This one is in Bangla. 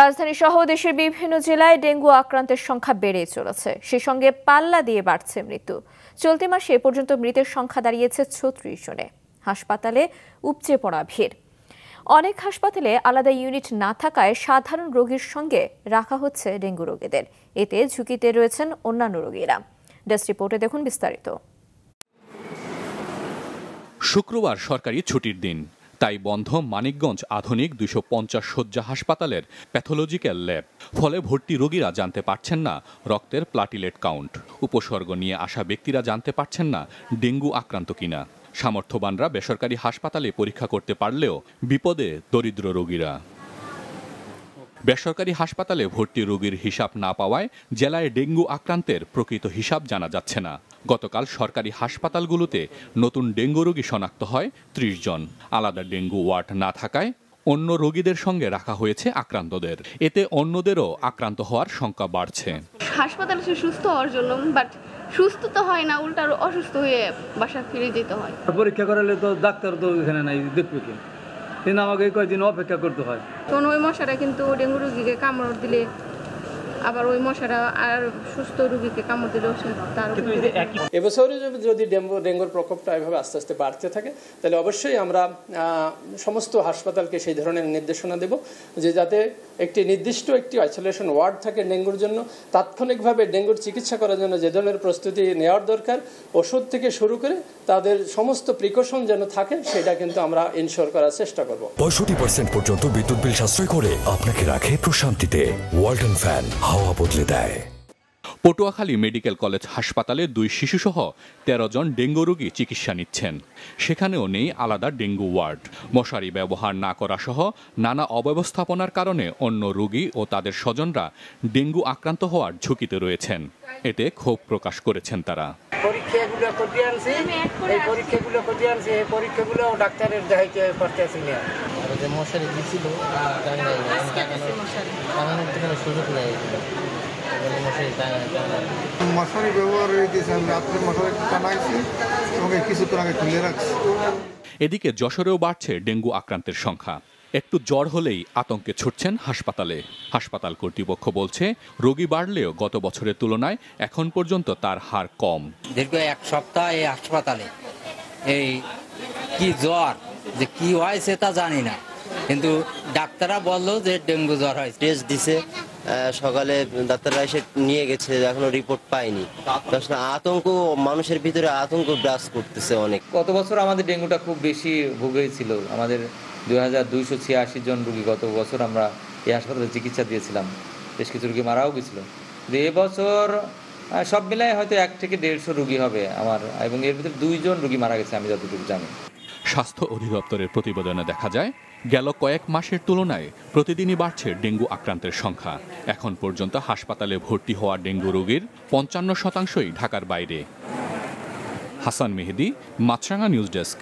রাজধানী সহ দেশের বিভিন্ন জেলায় ডেঙ্গু আক্রান্তের সংখ্যা বেড়েই চলেছে। সেই সঙ্গে পাল্লা দিয়ে বাড়ছে মৃত্যু। চলতি মাসে এ পর্যন্ত মৃতের সংখ্যা দাঁড়িয়েছে ৩৬ জনে। হাসপাতালে উপচে পড়া ভিড়। অনেক হাসপাতালে আলাদা ইউনিট না থাকায় সাধারণ রোগীর সঙ্গে রাখা হচ্ছে ডেঙ্গু রোগীদের। এতে ঝুঁকিতে রয়েছেন অন্যান্য রোগীরা। ডেস্ক রিপোর্টে দেখুন বিস্তারিত। শুক্রবার সরকারি ছুটির দিন, তাই বন্ধ মানিকগঞ্জ আধুনিক ২৫০ শয্যা হাসপাতালের প্যাথোলজিক্যাল ল্যাব। ফলে ভর্তি রোগীরা জানতে পারছেন না রক্তের প্লাটিলেট কাউন্ট। উপসর্গ নিয়ে আসা ব্যক্তিরা জানতে পারছেন না ডেঙ্গু আক্রান্ত কিনা। সামর্থ্যবানরা বেসরকারি হাসপাতালে পরীক্ষা করতে পারলেও বিপদে দরিদ্র রোগীরা। বেসরকারি হাসপাতালে ভর্তি রোগীর হিসাব না পাওয়ায় জেলায় ডেঙ্গু আক্রান্তের প্রকৃত হিসাব জানা যাচ্ছে না। গতকাল সরকারি হাসপাতালগুলোতে নতুন ডেঙ্গু রোগী শনাক্ত হয় ৩০ জন। আলাদা ডেঙ্গু ওয়ার্ড না থাকায় অন্য রোগীদের সঙ্গে রাখা হয়েছে আক্রান্তদের। এতে অন্যদেরও আক্রান্ত হওয়ার শঙ্কা বাড়ছে। হাসপাতালে সুস্থ হওয়ার জন্য, বাট সুস্থ তো হয় না, উল্টা অসুস্থ হয়ে বাসা ফিরে যেতে হয়। পরীক্ষা করালে তো ডাক্তার তো এখানে নাই, দেখবে কি? কিন্তু আমাকে কয়েকদিন অপেক্ষা করতে হয়। কারণ ওই মশারা কিন্তু ডেঙ্গু রোগীকে কামড় দিলে, আবার ওই মশারা আর সুস্থ রোগীকে কামড় দিলে তার। এবছরে যদি ডেঙ্গুর প্রকোপটা এভাবে আস্তে আস্তে বাড়তে থাকে, তাহলে অবশ্যই আমরা সমস্ত হাসপাতালকে সেই ধরনের নির্দেশনা দেব যে যাতে একটি নির্দিষ্ট একটি আইসোলেশন ওয়ার্ড থাকে ডেঙ্গুর জন্য। তাৎক্ষণিকভাবে ডেঙ্গুর চিকিৎসা করার জন্য যে ধরনের প্রস্তুতি নেওয়ার দরকার, ওষুধ থেকে শুরু করে তাদের সমস্ত প্রিকশন যেন থাকে, সেটা কিন্তু আমরা ইনশিওর করার চেষ্টা করব। 65% পর্যন্ত বিদ্যুৎ বিল সাশ্রয় করে আপনাকে রাখে প্রশান্তিতে। ওয়ালটন ফ্যান হাওয়া বদলে দেয়। পটুয়াখালী মেডিকেল কলেজ হাসপাতালে 2 শিশুসহ 13 জন ডেঙ্গু রোগী চিকিৎসা নিচ্ছেন। সেখানেও নেই আলাদা ডেঙ্গু ওয়ার্ড। মশারি ব্যবহার না করা সহ নানা অব্যবস্থাপনার কারণে অন্য রোগী ও তাদের স্বজনরা ডেঙ্গু আক্রান্ত হওয়ার ঝুঁকিতে রয়েছেন। এতে ক্ষোভ প্রকাশ করেছেন তারা। পরীক্ষাগুলো ডাক্তারের দেখাইতে পারতেছি না। আর যে মশারি দিছিল সুযোগ নেই। মশারি ব্যবহার হয়েছে, আমি রাত্রে মশারি টানাইছি এবং কিছুক্ষণ আগে খুলে রাখছি। এদিকে যশোরেও বাড়ছে ডেঙ্গু আক্রান্তের সংখ্যা। একটু জ্বর হলেই আতঙ্কে ছুটছেন হাসপাতালে। হাসপাতাল কর্তৃপক্ষ বলছে, রোগী বাড়লেও গত বছরের তুলনায় এখন পর্যন্ত তার হার কম। দীর্ঘ 1 সপ্তাহ এই হাসপাতালে এই কি জ্বর যে কি হয়েছে তা জানি না, কিন্তু ডাক্তাররা বললো যে ডেঙ্গু জ্বর হয়। টেস্ট দিছে, সকালে ডাক্তাররা এসে নিয়ে গেছে, এখনো রিপোর্ট পাইনি। আতঙ্ক মানুষের ভিতরে আতঙ্ক বিরাজ করতেছে অনেক। গত বছর আমাদের ডেঙ্গুটা খুব বেশি ভুগেছিল। আমাদের 2286 জন রোগী গত বছর আমরা এই হাসপাতালে চিকিৎসা দিয়েছিলাম। বেশ কিছু রোগী মারাও গেছিল। এবছর সব মিলায় হয়তো 1 থেকে 150 রোগী হবে আমার, এবং এর ভিতরে 2 জন রোগী মারা গেছে আমি যতটুকু জানি। স্বাস্থ্য অধিদপ্তরের প্রতিবেদনে দেখা যায়, গেল কয়েক মাসের তুলনায় প্রতিদিনই বাড়ছে ডেঙ্গু আক্রান্তের সংখ্যা। এখন পর্যন্ত হাসপাতালে ভর্তি হওয়া ডেঙ্গু রোগীর 55% ঢাকার বাইরে। হাসান মেহেদি, মাছরাঙা নিউজ ডেস্ক।